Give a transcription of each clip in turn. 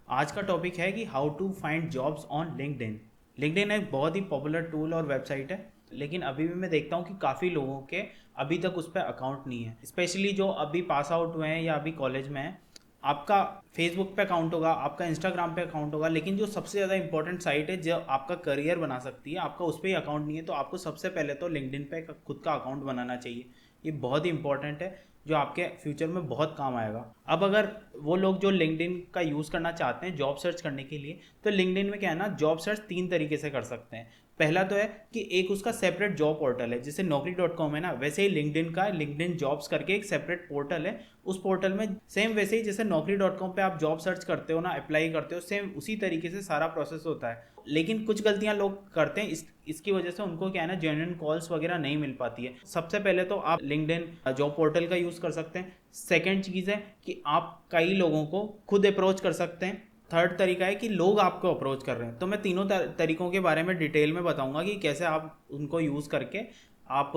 आज का टॉपिक है कि how to find jobs on LinkedIn. LinkedIn एक बहुत ही पॉपुलर टूल और वेबसाइट है, लेकिन अभी भी मैं देखता हूँ कि काफ़ी लोगों के अभी तक उस पर अकाउंट नहीं है, स्पेशली जो अभी पास आउट हुए हैं या अभी कॉलेज में हैं। आपका फेसबुक पे अकाउंट होगा, आपका इंस्टाग्राम पे अकाउंट होगा, लेकिन जो सबसे ज़्यादा इंपॉर्टेंट साइट है जो आपका करियर बना सकती है, आपका उस पर ही अकाउंट नहीं है, तो आपको सबसे पहले तो लिंक्डइन पे खुद का अकाउंट बनाना चाहिए। ये बहुत ही इंपॉर्टेंट है, जो आपके फ्यूचर में बहुत काम आएगा। अब अगर वो लोग जो लिंक्डइन का यूज़ करना चाहते हैं जॉब सर्च करने के लिए, तो लिंक्डइन में क्या है ना, जॉब सर्च 3 तरीके से कर सकते हैं। पहला तो है कि एक उसका सेपरेट जॉब पोर्टल है, जैसे naukri.com है ना, वैसे ही लिंक्डइन का लिंक्डइन जॉब्स करके एक सेपरेट पोर्टल है। उस पोर्टल में सेम वैसे ही जैसे naukri.com पे आप जॉब सर्च करते हो ना, अप्लाई करते हो, सेम उसी तरीके से सारा प्रोसेस होता है। लेकिन कुछ गलतियां लोग करते हैं, इसकी वजह से उनको क्या है ना, जेन्युइन कॉल्स वगैरह नहीं मिल पाती है। सबसे पहले तो आप लिंक्डइन जॉब पोर्टल का यूज़ कर सकते हैं। सेकेंड चीज़ है कि आप कई लोगों को खुद अप्रोच कर सकते हैं। थर्ड तरीका है कि लोग आपको अप्रोच कर रहे हैं। तो मैं तीनों तरीकों के बारे में डिटेल में बताऊंगा कि कैसे आप उनको यूज़ करके आप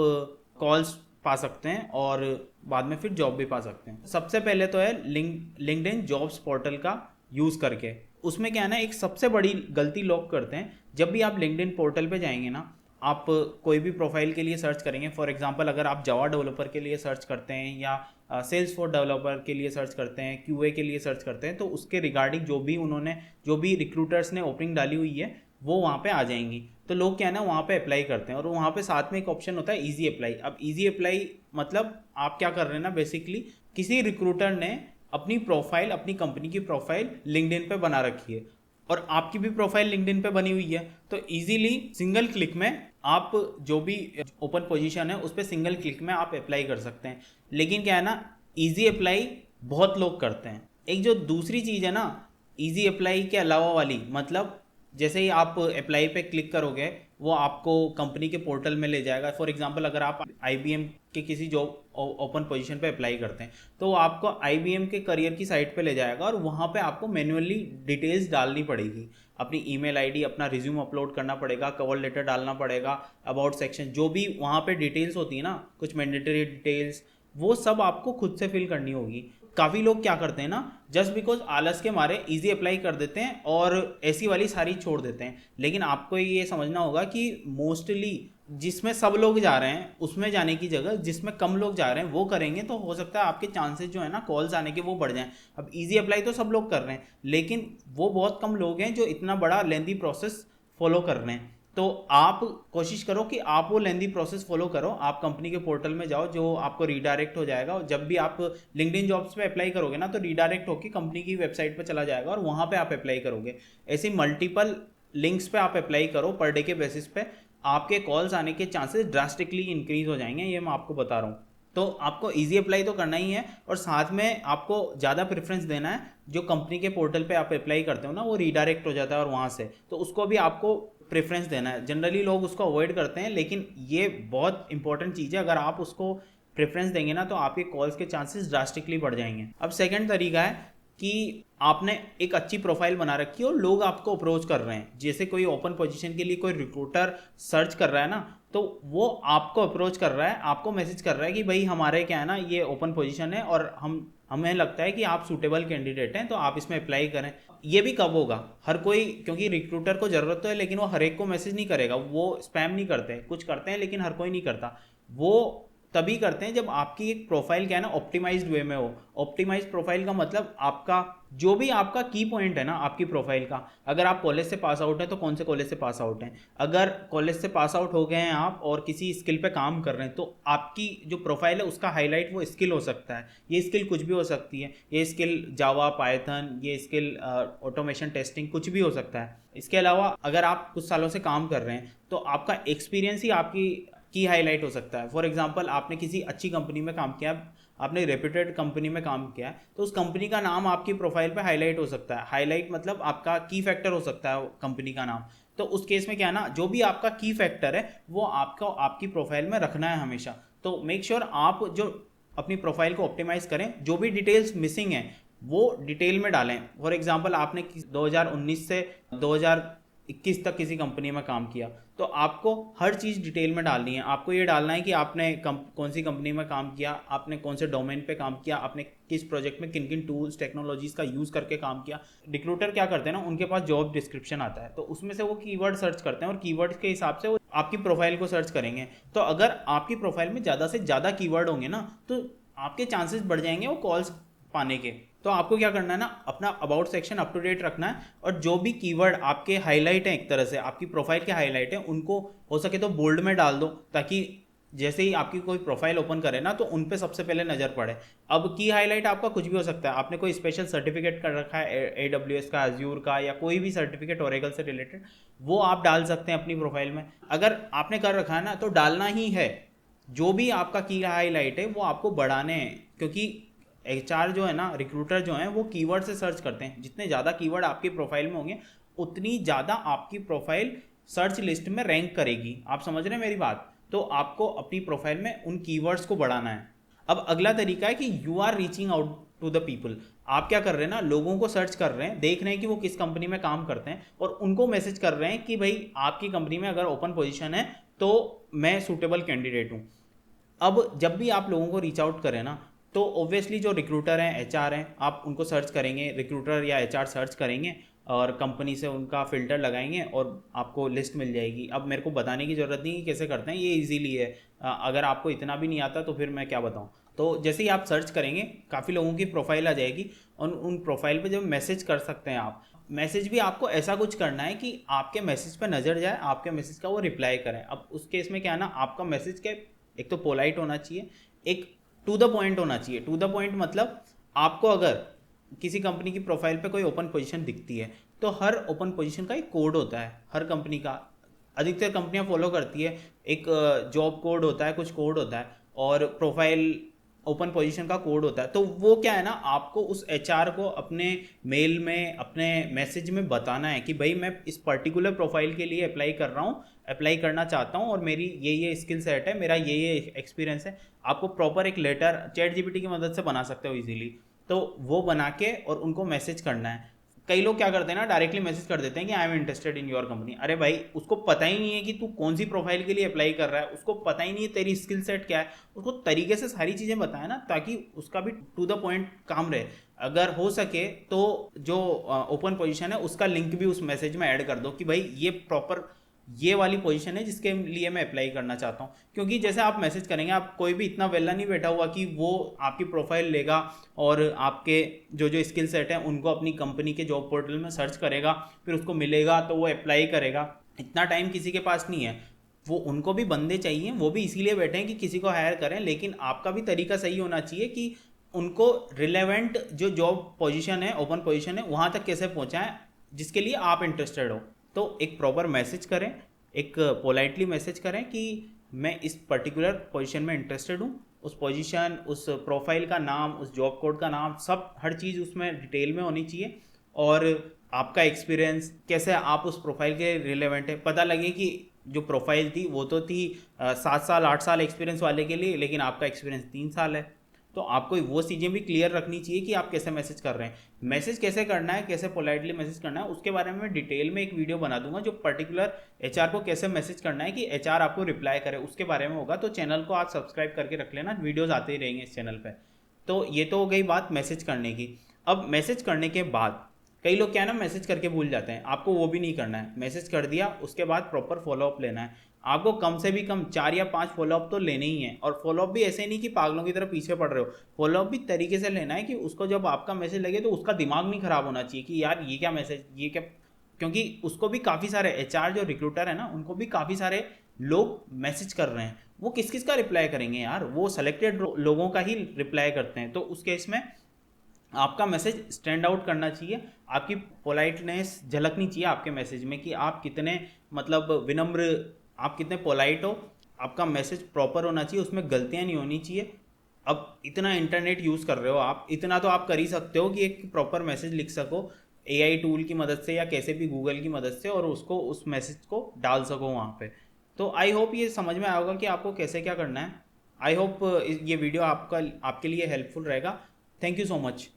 कॉल्स पा सकते हैं और बाद में फिर जॉब भी पा सकते हैं। सबसे पहले तो है लिंक्डइन जॉब्स पोर्टल का यूज़ करके। उसमें क्या है ना, एक सबसे बड़ी गलती लोग करते हैं, जब भी आप लिंक्डइन पोर्टल पे जाएंगे ना, आप कोई भी प्रोफाइल के लिए सर्च करेंगे, फॉर एग्जांपल अगर आप जावा डेवलपर के लिए सर्च करते हैं या सेल्स फोर्स डेवलपर के लिए सर्च करते हैं, क्यूए के लिए सर्च करते हैं, तो उसके रिगार्डिंग जो भी रिक्रूटर्स ने ओपनिंग डाली हुई है वो वहाँ पे आ जाएंगी। तो लोग क्या है ना, वहाँ पे अप्लाई करते हैं और वहाँ पे साथ में एक ऑप्शन होता है ईजी अप्लाई। अब ईजी अप्लाई मतलब आप क्या कर रहे हैं ना, बेसिकली किसी रिक्रूटर ने अपनी प्रोफाइल, अपनी कंपनी की प्रोफाइल लिंक्डइन पे बना रखी है और आपकी भी प्रोफाइल लिंक्डइन पे बनी हुई है, तो इजीली सिंगल क्लिक में आप जो भी ओपन पोजीशन है उस पर सिंगल क्लिक में आप अप्लाई कर सकते हैं। लेकिन क्या है ना, इजी अप्लाई बहुत लोग करते हैं। एक जो दूसरी चीज़ है ना, इजी अप्लाई के अलावा वाली, मतलब जैसे ही आप अप्लाई पे क्लिक करोगे वो आपको कंपनी के पोर्टल में ले जाएगा। फॉर एग्जांपल अगर आप आईबीएम के किसी जॉब ओपन पोजीशन पे अप्लाई करते हैं, तो वो आपको आईबीएम के करियर की साइट पे ले जाएगा और वहाँ पे आपको मैन्युअली डिटेल्स डालनी पड़ेगी। अपनी ईमेल आईडी, अपना रिज्यूम अपलोड करना पड़ेगा, कवर लेटर डालना पड़ेगा, अबाउट सेक्शन, जो भी वहाँ पे डिटेल्स होती है ना, कुछ मैंडेटरी डिटेल्स, वो सब आपको खुद से फिल करनी होगी। काफ़ी लोग क्या करते हैं ना, जस्ट बिकॉज आलस के मारे इजी अप्लाई कर देते हैं और ऐसी वाली सारी छोड़ देते हैं। लेकिन आपको ये समझना होगा कि मोस्टली जिसमें सब लोग जा रहे हैं उसमें जाने की जगह जिसमें कम लोग जा रहे हैं वो करेंगे, तो हो सकता है आपके चांसेस जो है ना कॉल्स आने के वो बढ़ जाएं। अब इजी अप्लाई तो सब लोग कर रहे हैं, लेकिन वो बहुत कम लोग हैं जो इतना बड़ा लेंथी प्रोसेस फॉलो कर रहे हैं। तो आप कोशिश करो कि आप वो लेंदी प्रोसेस फॉलो करो। आप कंपनी के पोर्टल में जाओ, जो आपको रीडायरेक्ट हो जाएगा। जब भी आप लिंक्डइन जॉब्स पे अप्लाई करोगे ना, तो रीडायरेक्ट होकर कंपनी की वेबसाइट पे चला जाएगा और वहाँ पे आप अप्लाई करोगे। ऐसे मल्टीपल लिंक्स पे आप अप्लाई करो पर डे के बेसिस पे, आपके कॉल्स आने के चांसेस ड्रास्टिकली इंक्रीज हो जाएंगे, ये मैं आपको बता रहा हूँ। तो आपको इजी अप्लाई तो करना ही है और साथ में आपको ज़्यादा प्रेफरेंस देना है। जो कंपनी के पोर्टल पे आप अप्लाई करते हो ना, वो रीडायरेक्ट हो जाता है और वहाँ से, तो उसको भी आपको प्रेफरेंस देना है। जनरली लोग उसको अवॉइड करते हैं, लेकिन ये बहुत इंपॉर्टेंट चीज़ है। अगर आप उसको प्रेफरेंस देंगे ना, तो आपके कॉल्स के चांसेस ड्रास्टिकली बढ़ जाएंगे। अब सेकंड तरीका है कि आपने एक अच्छी प्रोफाइल बना रखी है और लोग आपको अप्रोच कर रहे हैं। जैसे कोई ओपन पोजीशन के लिए कोई रिक्रूटर सर्च कर रहा है ना, तो वो आपको अप्रोच कर रहा है, आपको मैसेज कर रहा है कि भाई हमारे क्या है ना, ये ओपन पोजीशन है और हमें लगता है कि आप सूटेबल कैंडिडेट हैं, तो आप इसमें अप्लाई करें। ये भी कब होगा, हर कोई, क्योंकि रिक्रूटर को ज़रूरत तो है, लेकिन वो हर एक को मैसेज नहीं करेगा, वो स्पैम नहीं करते, कुछ करते हैं लेकिन हर कोई नहीं करता। वो तभी करते हैं जब आपकी एक प्रोफाइल क्या है ना, ऑप्टिमाइज्ड वे में हो। ऑप्टिमाइज्ड प्रोफाइल का मतलब आपका जो भी आपका की पॉइंट है ना आपकी प्रोफाइल का, अगर आप कॉलेज से पास आउट हैं तो कौन से कॉलेज से पास आउट हैं, अगर कॉलेज से पास आउट हो गए हैं आप और किसी स्किल पे काम कर रहे हैं, तो आपकी जो प्रोफाइल है उसका हाईलाइट वो स्किल हो सकता है। ये स्किल कुछ भी हो सकती है, ये स्किल जावा, पाइथन, ये स्किल ऑटोमेशन टेस्टिंग, कुछ भी हो सकता है। इसके अलावा अगर आप कुछ सालों से काम कर रहे हैं, तो आपका एक्सपीरियंस ही आपकी की हाईलाइट हो सकता है। फॉर एग्जांपल आपने किसी अच्छी कंपनी में काम किया, आपने रेप्यूटेड कंपनी में काम किया, तो उस कंपनी का नाम आपकी प्रोफाइल पे हाईलाइट हो सकता है। हाईलाइट मतलब आपका की फैक्टर हो सकता है कंपनी का नाम। तो उस केस में क्या है ना, जो भी आपका की फैक्टर है वो आपको आपकी प्रोफाइल में रखना है हमेशा। तो मेक श्योर आप जो अपनी प्रोफाइल को ऑप्टिमाइज करें, जो भी डिटेल्स मिसिंग हैं वो डिटेल में डालें। फॉर एग्जांपल आपने 2019 से 21 तक किसी कंपनी में काम किया, तो आपको हर चीज़ डिटेल में डालनी है। आपको ये डालना है कि आपने कौन सी कंपनी में काम किया, आपने कौन से डोमेन पे काम किया, आपने किस प्रोजेक्ट में किन किन टूल्स टेक्नोलॉजीज़ का यूज़ करके काम किया। रिक्रूटर क्या करते हैं ना, उनके पास जॉब डिस्क्रिप्शन आता है, तो उसमें से वो कीवर्ड सर्च करते हैं और कीवर्ड्स के हिसाब से वो आपकी प्रोफाइल को सर्च करेंगे। तो अगर आपकी प्रोफाइल में ज़्यादा से ज़्यादा कीवर्ड होंगे ना, तो आपके चांसेस बढ़ जाएंगे वो कॉल्स पाने के। तो आपको क्या करना है ना, अपना about section up to date रखना है, और जो भी कीवर्ड आपके हाईलाइट हैं, एक तरह से आपकी प्रोफाइल के हाईलाइट हैं, उनको हो सके तो बोल्ड में डाल दो, ताकि जैसे ही आपकी कोई प्रोफाइल ओपन करे ना, तो उन पे सबसे पहले नज़र पड़े। अब की हाईलाइट आपका कुछ भी हो सकता है, आपने कोई स्पेशल सर्टिफिकेट कर रखा है AWS का, एज्योर का, या कोई भी सर्टिफिकेट ओरेकल से रिलेटेड, वो आप डाल सकते हैं अपनी प्रोफाइल में। अगर आपने कर रखा है ना, तो डालना ही है। जो भी आपका की हाईलाइट है वो आपको बढ़ाने हैं, क्योंकि HR जो है ना, रिक्रूटर जो हैं, वो कीवर्ड से सर्च करते हैं। जितने ज़्यादा कीवर्ड आपकी प्रोफाइल में होंगे, उतनी ज़्यादा आपकी प्रोफाइल सर्च लिस्ट में रैंक करेगी। आप समझ रहे हैं मेरी बात? तो आपको अपनी प्रोफाइल में उन कीवर्ड्स को बढ़ाना है। अब अगला तरीका है कि you are reaching out to the people. आप क्या कर रहे हैं ना, लोगों को सर्च कर रहे हैं, देख रहे हैं कि वो किस कंपनी में काम करते हैं, और उनको मैसेज कर रहे हैं कि भाई आपकी कंपनी में अगर ओपन पोजीशन है तो मैं सूटेबल कैंडिडेट हूँ। अब जब भी आप लोगों को रीच आउट करें ना, तो ऑब्वियसली जो रिक्रूटर हैं, HR हैं, आप उनको सर्च करेंगे, रिक्रूटर या HR सर्च करेंगे और कंपनी से उनका फ़िल्टर लगाएंगे और आपको लिस्ट मिल जाएगी। अब मेरे को बताने की ज़रूरत नहीं कि कैसे करते हैं, ये इजीली है। अगर आपको इतना भी नहीं आता तो फिर मैं क्या बताऊँ। तो जैसे ही आप सर्च करेंगे, काफ़ी लोगों की प्रोफाइल आ जाएगी, और उन प्रोफाइल पे जब मैसेज कर सकते हैं आप। मैसेज भी आपको ऐसा कुछ करना है कि आपके मैसेज पे नज़र जाए, आपके मैसेज का वो रिप्लाई करें। अब उस केस में क्या है ना, आपका मैसेज के एक तो पोलाइट होना चाहिए, एक टू द पॉइंट होना चाहिए। टू द पॉइंट मतलब, आपको अगर किसी कंपनी की प्रोफाइल पे कोई ओपन पोजीशन दिखती है, तो हर ओपन पोजीशन का एक कोड होता है, हर कंपनी का। अधिकतर कंपनियां फॉलो करती है, एक जॉब कोड होता है, कुछ कोड होता है, और प्रोफाइल ओपन पोजीशन का कोड होता है। तो वो क्या है ना, आपको उस HR को अपने मेल में, अपने मैसेज में बताना है कि भाई मैं इस पर्टिकुलर प्रोफाइल के लिए अप्लाई कर रहा हूँ, अप्लाई करना चाहता हूँ, और मेरी ये स्किल सेट है, मेरा ये एक्सपीरियंस है। आपको प्रॉपर एक लेटर ChatGPT की मदद से बना सकते हो इजीली। तो वो बना के और उनको मैसेज करना है। कई लोग क्या करते हैं ना, डायरेक्टली मैसेज कर देते हैं कि I am interested in your company. अरे भाई, उसको पता ही नहीं है कि तू कौन सी प्रोफाइल के लिए अप्लाई कर रहा है, उसको पता ही नहीं है तेरी स्किल सेट क्या है। उसको तरीके से सारी चीज़ें बताए ना, ताकि उसका भी टू द पॉइंट काम रहे। अगर हो सके तो जो ओपन पोजीशन है उसका लिंक भी उस मैसेज में ऐड कर दो कि भाई ये प्रॉपर ये वाली पोजीशन है जिसके लिए मैं अप्लाई करना चाहता हूँ। क्योंकि जैसे आप मैसेज करेंगे, आप कोई भी इतना वेला नहीं बैठा हुआ कि वो आपकी प्रोफाइल लेगा और आपके जो जो स्किल सेट है उनको अपनी कंपनी के जॉब पोर्टल में सर्च करेगा, फिर उसको मिलेगा तो वो अप्लाई करेगा। इतना टाइम किसी के पास नहीं है। वो उनको भी बंदे चाहिए, वो भी इसीलिए बैठे हैं कि किसी को हायर करें, लेकिन आपका भी तरीका सही होना चाहिए कि उनको रिलेवेंट जो जॉब पोजीशन है, ओपन पोजीशन है, वहाँ तक कैसे पहुँचाएं जिसके लिए आप इंटरेस्टेड हो। तो एक प्रॉपर मैसेज करें, एक पोलाइटली मैसेज करें कि मैं इस पर्टिकुलर पोजीशन में इंटरेस्टेड हूँ। उस पोजीशन, उस प्रोफाइल का नाम, उस जॉब कोड का नाम, सब हर चीज़ उसमें डिटेल में होनी चाहिए। और आपका एक्सपीरियंस कैसे आप उस प्रोफाइल के रिलेवेंट है, पता लगे कि जो प्रोफाइल थी वो तो थी 7 साल 8 साल एक्सपीरियंस वाले के लिए, लेकिन आपका एक्सपीरियंस 3 साल है। तो आपको वो चीज़ें भी क्लियर रखनी चाहिए कि आप कैसे मैसेज कर रहे हैं। मैसेज कैसे करना है, कैसे पोलाइटली मैसेज करना है, उसके बारे में मैं डिटेल में एक वीडियो बना दूंगा, जो पर्टिकुलर HR को कैसे मैसेज करना है कि HR आपको रिप्लाई करे, उसके बारे में होगा। तो चैनल को आप सब्सक्राइब करके रख लेना, वीडियोज़ आते ही रहेंगे इस चैनल पर। तो ये तो हो गई बात मैसेज करने की। अब मैसेज करने के बाद कई लोग क्या है ना, मैसेज करके भूल जाते हैं। आपको वो भी नहीं करना है। मैसेज कर दिया, उसके बाद प्रॉपर फॉलोअप लेना है। आपको कम से भी कम 4 या 5 फॉलोअप तो लेने ही हैं। और फॉलोअप भी ऐसे नहीं कि पागलों की तरह पीछे पड़ रहे हो। फॉलोअप भी तरीके से लेना है कि उसको जब आपका मैसेज लगे तो उसका दिमाग नहीं खराब होना चाहिए कि यार ये क्या मैसेज, ये क्या। क्योंकि उसको भी काफ़ी सारे HR जो रिक्रूटर है ना, उनको भी काफ़ी सारे लोग मैसेज कर रहे हैं। वो किस किस का रिप्लाई करेंगे यार, वो सेलेक्टेड लोगों का ही रिप्लाई करते हैं। तो उस केस में आपका मैसेज स्टैंड आउट करना चाहिए। आपकी पोलाइटनेस झलकनी चाहिए आपके मैसेज में कि आप कितने मतलब विनम्र, आप कितने पोलाइट हो। आपका मैसेज प्रॉपर होना चाहिए, उसमें गलतियां नहीं होनी चाहिए। अब इतना इंटरनेट यूज़ कर रहे हो आप, इतना तो आप कर ही सकते हो कि एक प्रॉपर मैसेज लिख सको AI टूल की मदद से या कैसे भी गूगल की मदद से, और उसको उस मैसेज को डाल सको वहाँ पे। तो आई होप ये समझ में आया होगा कि आपको कैसे क्या करना है। आई होप ये वीडियो आपके लिए हेल्पफुल रहेगा। Thank you so much.